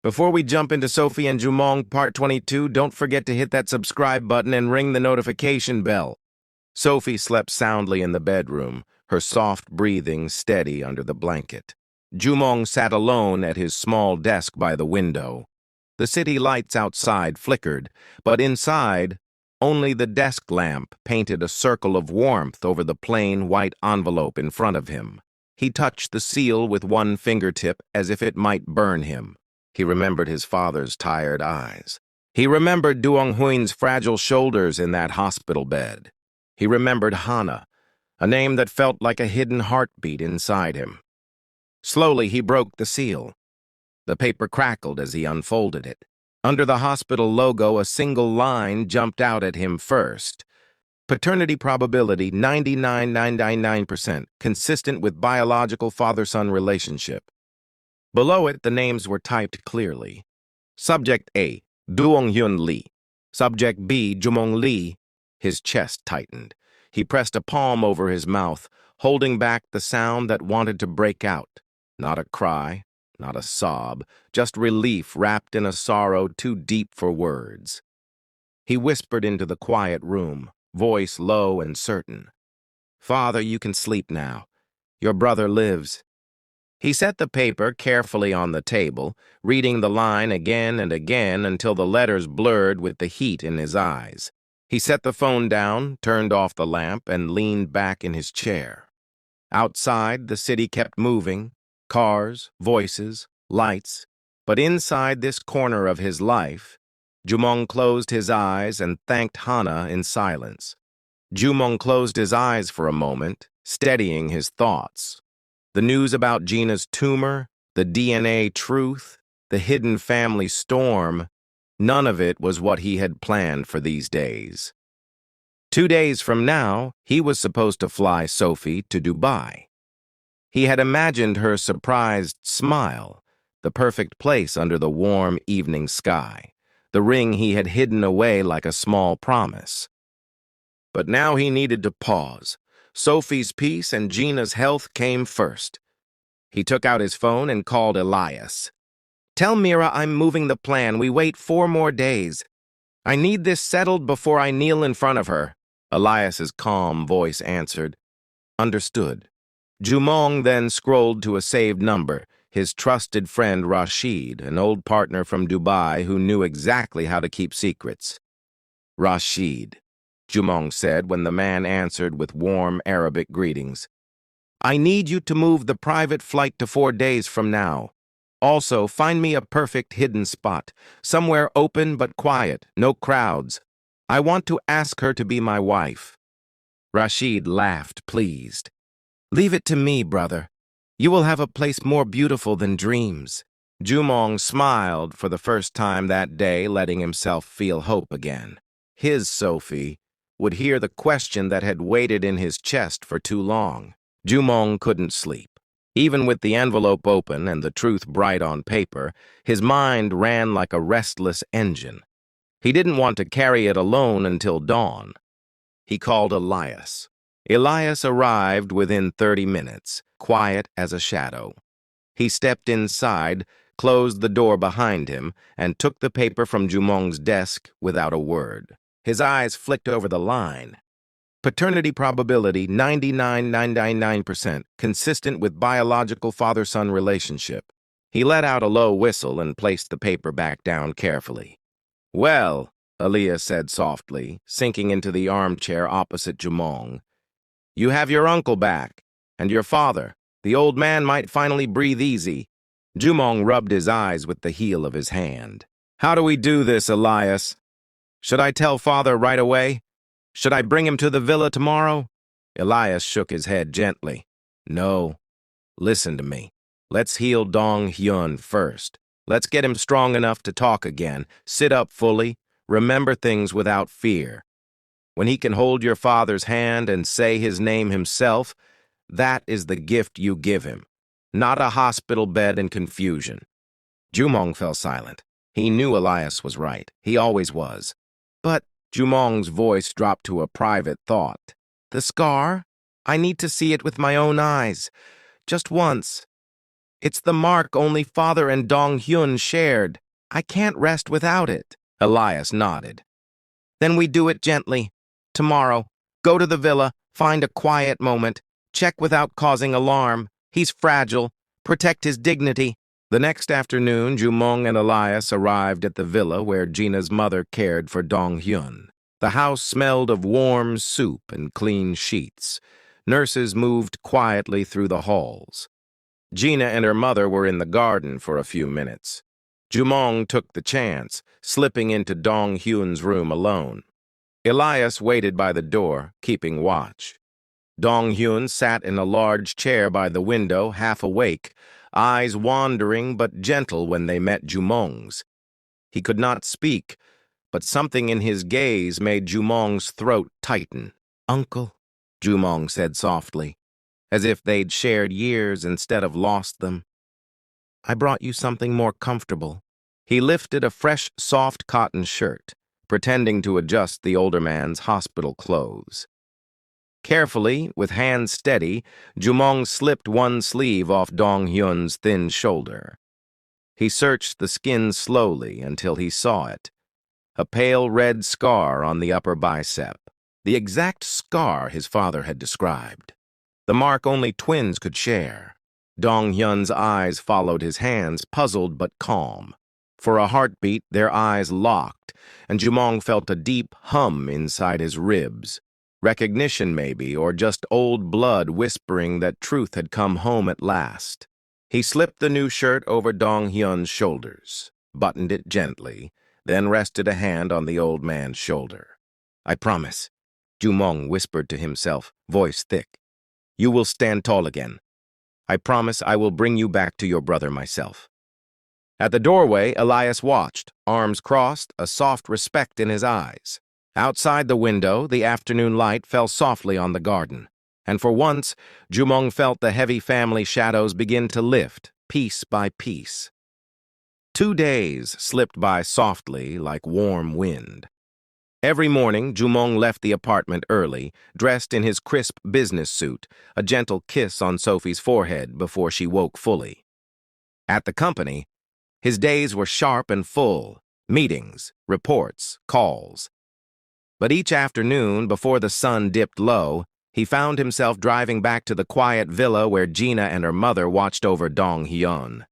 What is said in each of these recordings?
Before we jump into Sophie and Jumong Part 22, don't forget to hit that subscribe button and ring the notification bell. Sophie slept soundly in the bedroom, her soft breathing steady under the blanket. Jumong sat alone at his small desk by the window. The city lights outside flickered, but inside, only the desk lamp painted a circle of warmth over the plain white envelope in front of him. He touched the seal with one fingertip as if it might burn him. He remembered his father's tired eyes. He remembered Dong-hoon's fragile shoulders in that hospital bed. He remembered Hana, a name that felt like a hidden heartbeat inside him. Slowly, he broke the seal. The paper crackled as he unfolded it. Under the hospital logo, a single line jumped out at him first. Paternity probability 99.999%, consistent with biological father-son relationship. Below it, the names were typed clearly. Subject A, Dong-hyun Lee. Subject B, Jumong Lee. His chest tightened. He pressed a palm over his mouth, holding back the sound that wanted to break out. Not a cry, not a sob, just relief wrapped in a sorrow too deep for words. He whispered into the quiet room, voice low and certain. "Father, you can sleep now. Your brother lives." He set the paper carefully on the table, reading the line again and again until the letters blurred with the heat in his eyes. He set the phone down, turned off the lamp, and leaned back in his chair. Outside, the city kept moving, cars, voices, lights, but inside this corner of his life, Jumong closed his eyes and thanked Hana in silence. Jumong closed his eyes for a moment, steadying his thoughts. The news about Gina's tumor, the DNA truth, the hidden family storm, none of it was what he had planned for these days. 2 days from now, he was supposed to fly Sophie to Dubai. He had imagined her surprised smile, the perfect place under the warm evening sky, the ring he had hidden away like a small promise. But now he needed to pause. Sophie's peace and Gina's health came first. He took out his phone and called Elias. "Tell Mira I'm moving the plan. We wait 4 more days. I need this settled before I kneel in front of her." Elias's calm voice answered. "Understood." Jumong then scrolled to a saved number, his trusted friend Rashid, an old partner from Dubai who knew exactly how to keep secrets. "Rashid," Jumong said when the man answered with warm Arabic greetings. "I need you to move the private flight to 4 days from now. Also, find me a perfect hidden spot, somewhere open but quiet, no crowds. I want to ask her to be my wife." Rashid laughed, pleased. "Leave it to me, brother. You will have a place more beautiful than dreams." Jumong smiled for the first time that day, letting himself feel hope again. His Sophie would hear the question that had waited in his chest for too long. Jumong couldn't sleep. Even with the envelope open and the truth bright on paper, his mind ran like a restless engine. He didn't want to carry it alone until dawn. He called Elias. Elias arrived within 30 minutes, quiet as a shadow. He stepped inside, closed the door behind him, and took the paper from Jumong's desk without a word. His eyes flicked over the line. Paternity probability 99.999%, consistent with biological father-son relationship. He let out a low whistle and placed the paper back down carefully. "Well," Elias said softly, sinking into the armchair opposite Jumong, "you have your uncle back, and your father. The old man might finally breathe easy." Jumong rubbed his eyes with the heel of his hand. "How do we do this, Elias? Should I tell father right away? Should I bring him to the villa tomorrow?" Elias shook his head gently. "No. Listen to me. Let's heal Dong-hyun first. Let's get him strong enough to talk again, sit up fully, remember things without fear. When he can hold your father's hand and say his name himself, that is the gift you give him, not a hospital bed and confusion." Jumong fell silent. He knew Elias was right. He always was. "But," Jumong's voice dropped to a private thought, "the scar? I need to see it with my own eyes. Just once." It's the mark only father and Hyun shared. I can't rest without it. Elias nodded. Then we do it gently. Tomorrow, go to the villa, find a quiet moment, check without causing alarm. He's fragile. Protect his dignity. The next afternoon, Jumong and Elias arrived at the villa where Gina's mother cared for Hyun. The house smelled of warm soup and clean sheets. Nurses moved quietly through the halls. Gina and her mother were in the garden for a few minutes. Jumong took the chance, slipping into Hyun's room alone. Elias waited by the door, keeping watch. Hyun sat in a large chair by the window, half awake, eyes wandering but gentle when they met Jumong's. He could not speak, but something in his gaze made Jumong's throat tighten. "Uncle," Jumong said softly, as if they'd shared years instead of lost them. "I brought you something more comfortable." He lifted a fresh, soft cotton shirt, pretending to adjust the older man's hospital clothes. Carefully, with hands steady, Jumong slipped one sleeve off Hyun's thin shoulder. He searched the skin slowly until he saw it. A pale red scar on the upper bicep. The exact scar his father had described. The mark only twins could share. Hyun's eyes followed his hands, puzzled but calm. For a heartbeat, their eyes locked, and Jumong felt a deep hum inside his ribs. Recognition, maybe, or just old blood whispering that truth had come home at last. He slipped the new shirt over Hyun's shoulders, buttoned it gently, then rested a hand on the old man's shoulder. "I promise," Jumong whispered to himself, voice thick. "You will stand tall again. I promise I will bring you back to your brother myself." At the doorway, Elias watched, arms crossed, a soft respect in his eyes. Outside the window, the afternoon light fell softly on the garden, and for once, Jumong felt the heavy family shadows begin to lift, piece by piece. 2 days slipped by softly like warm wind. Every morning, Jumong left the apartment early, dressed in his crisp business suit, a gentle kiss on Sophie's forehead before she woke fully. At the company, his days were sharp and full, meetings, reports, calls. But each afternoon, before the sun dipped low, he found himself driving back to the quiet villa where Gina and her mother watched over Hyun.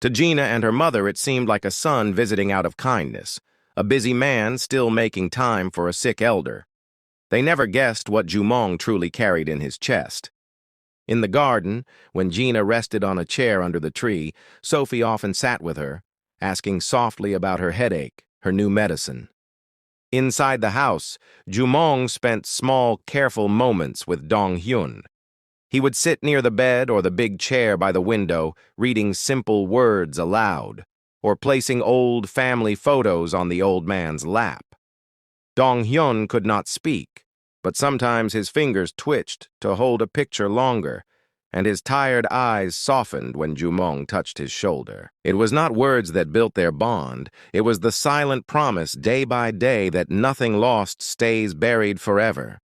To Gina and her mother, it seemed like a son visiting out of kindness, a busy man still making time for a sick elder. They never guessed what Jumong truly carried in his chest. In the garden, when Gina rested on a chair under the tree, Sophie often sat with her, asking softly about her headache, her new medicine. Inside the house, Jumong spent small, careful moments with Hyun. He would sit near the bed or the big chair by the window, reading simple words aloud, or placing old family photos on the old man's lap. Hyun could not speak, but sometimes his fingers twitched to hold a picture longer, and his tired eyes softened when Jumong touched his shoulder. It was not words that built their bond, it was the silent promise day by day that nothing lost stays buried forever.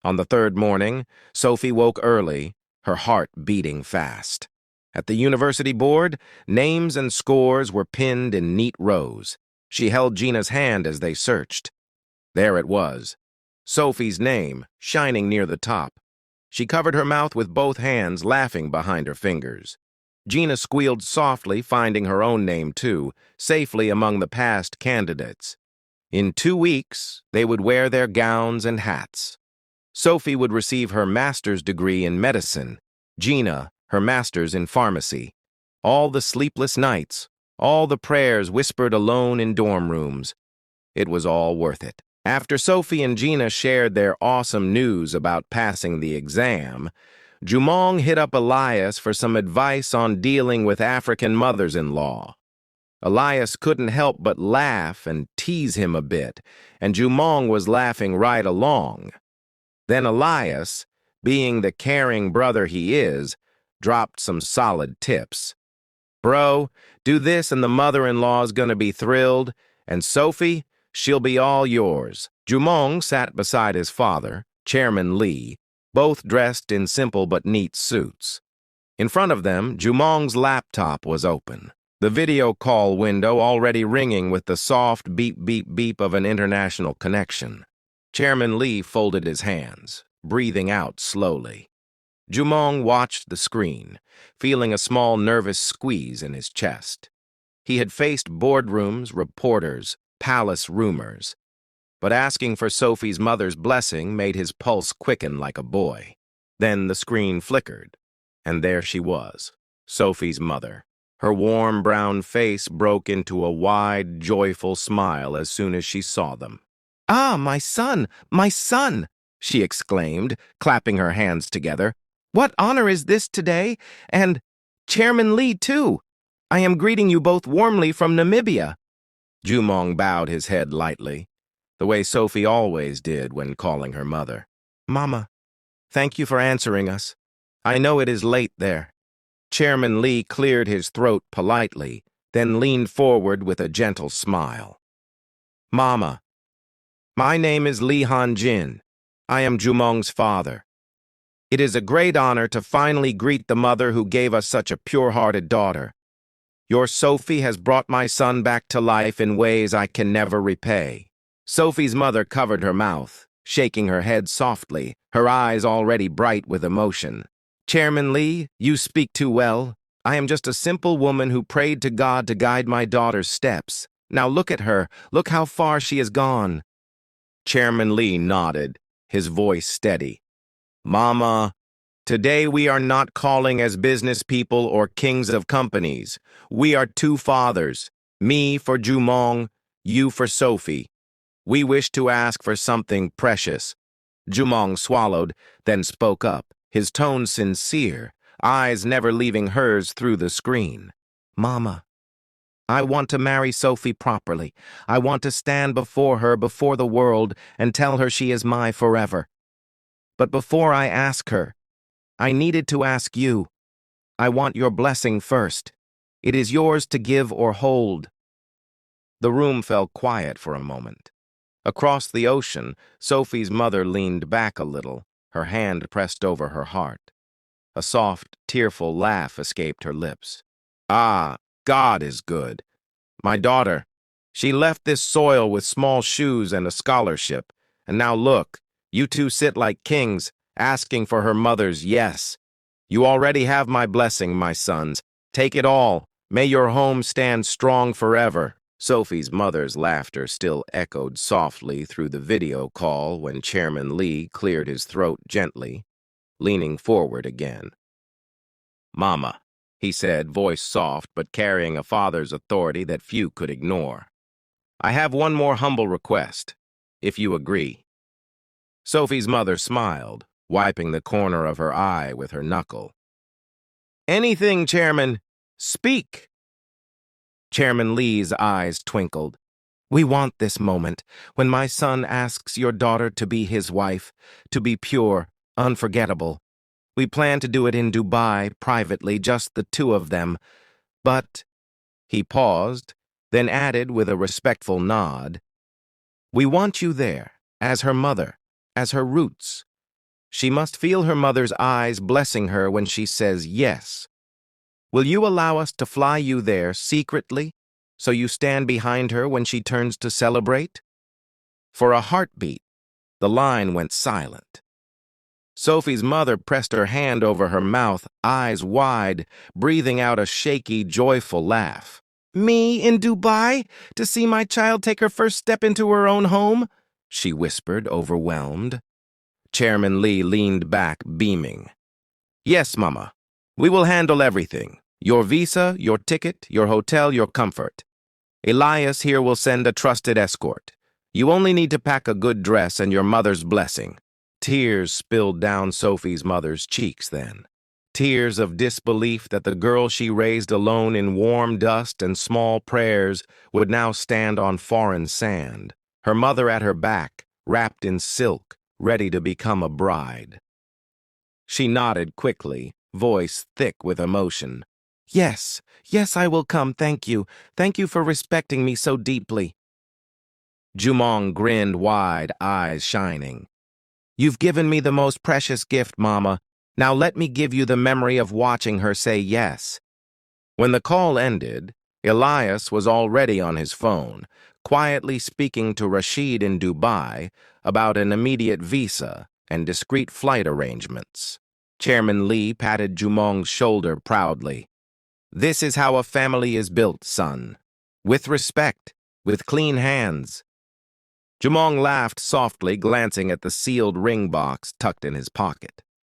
On the third morning, Sophie woke early, her heart beating fast. At the university board, names and scores were pinned in neat rows. She held Gina's hand as they searched. There it was, Sophie's name, shining near the top. She covered her mouth with both hands, laughing behind her fingers. Gina squealed softly, finding her own name too, safely among the past candidates. In 2 weeks, they would wear their gowns and hats. Sophie would receive her master's degree in medicine, Gina her master's in pharmacy. All the sleepless nights, all the prayers whispered alone in dorm rooms. It was all worth it. After Sophie and Gina shared their awesome news about passing the exam, Jumong hit up Elias for some advice on dealing with African mothers-in-law. Elias couldn't help but laugh and tease him a bit, and Jumong was laughing right along. Then Elias, being the caring brother he is, dropped some solid tips. "Bro, do this and the mother-in-law's gonna be thrilled, and Sophie, she'll be all yours." Jumong sat beside his father, Chairman Lee, both dressed in simple but neat suits. In front of them, Jumong's laptop was open, the video call window already ringing with the soft beep-beep-beep of an international connection. Chairman Lee folded his hands, breathing out slowly. Jumong watched the screen, feeling a small nervous squeeze in his chest. He had faced boardrooms, reporters, palace rumors, but asking for Sophie's mother's blessing made his pulse quicken like a boy. Then the screen flickered, and there she was, Sophie's mother. Her warm brown face broke into a wide, joyful smile as soon as she saw them. "Ah, my son, she exclaimed, clapping her hands together. "What honor is this today? And Chairman Lee, too. I am greeting you both warmly from Namibia." Jumong bowed his head lightly, the way Sophie always did when calling her mother. "Mama, thank you for answering us. I know it is late there." Chairman Lee cleared his throat politely, then leaned forward with a gentle smile. "Mama, my name is Lee Han-jin. I am Jumong's father. It is a great honor to finally greet the mother who gave us such a pure-hearted daughter. Your Sophie has brought my son back to life in ways I can never repay." Sophie's mother covered her mouth, shaking her head softly, her eyes already bright with emotion. "Chairman Lee, you speak too well. I am just a simple woman who prayed to God to guide my daughter's steps. Now look at her. Look how far she has gone." Chairman Lee nodded, his voice steady. "Mama, today we are not calling as business people or kings of companies. We are two fathers, me for Jumong, you for Sophie. We wish to ask for something precious." Jumong swallowed, then spoke up, his tone sincere, eyes never leaving hers through the screen. "Mama, I want to marry Sophie properly. I want to stand before her, before the world, and tell her she is mine forever. But before I ask her, I needed to ask you. I want your blessing first. It is yours to give or hold." The room fell quiet for a moment. Across the ocean, Sophie's mother leaned back a little, her hand pressed over her heart. A soft, tearful laugh escaped her lips. "Ah, God is good. My daughter, she left this soil with small shoes and a scholarship, and now look, you two sit like kings, asking for her mother's yes. You already have my blessing, my sons. Take it all. May your home stand strong forever." Sophie's mother's laughter still echoed softly through the video call when Chairman Lee cleared his throat gently, leaning forward again. "Mama," he said, voice soft but carrying a father's authority that few could ignore. "I have one more humble request, if you agree." Sophie's mother smiled, wiping the corner of her eye with her knuckle. "Anything, Chairman. Speak." Chairman Lee's eyes twinkled. "We want this moment, when my son asks your daughter to be his wife, to be pure, unforgettable. We plan to do it in Dubai, privately, just the two of them. But," he paused, then added with a respectful nod, "we want you there, as her mother, as her roots. She must feel her mother's eyes blessing her when she says yes. Will you allow us to fly you there secretly, so you stand behind her when she turns to celebrate?" For a heartbeat, the line went silent. Sophie's mother pressed her hand over her mouth, eyes wide, breathing out a shaky, joyful laugh. "Me in Dubai? To see my child take her first step into her own home?" she whispered, overwhelmed. Chairman Lee leaned back, beaming. "Yes, Mama. We will handle everything. Your visa, your ticket, your hotel, your comfort. Elias here will send a trusted escort. You only need to pack a good dress and your mother's blessing." Tears spilled down Sophie's mother's cheeks then. Tears of disbelief that the girl she raised alone in warm dust and small prayers would now stand on foreign sand, her mother at her back, wrapped in silk, ready to become a bride. She nodded quickly, voice thick with emotion. Yes, I will come, thank you. Thank you for respecting me so deeply." Jumong grinned wide, eyes shining. "You've given me the most precious gift, Mama. Now let me give you the memory of watching her say yes. When the call ended, Elias was already on his phone, quietly speaking to Rashid in Dubai about an immediate visa and discreet flight arrangements. Chairman Lee patted Jumong's shoulder proudly. This is how a family is built, son. With respect, with clean hands. Jumong laughed softly, glancing at the sealed ring box tucked in his pocket.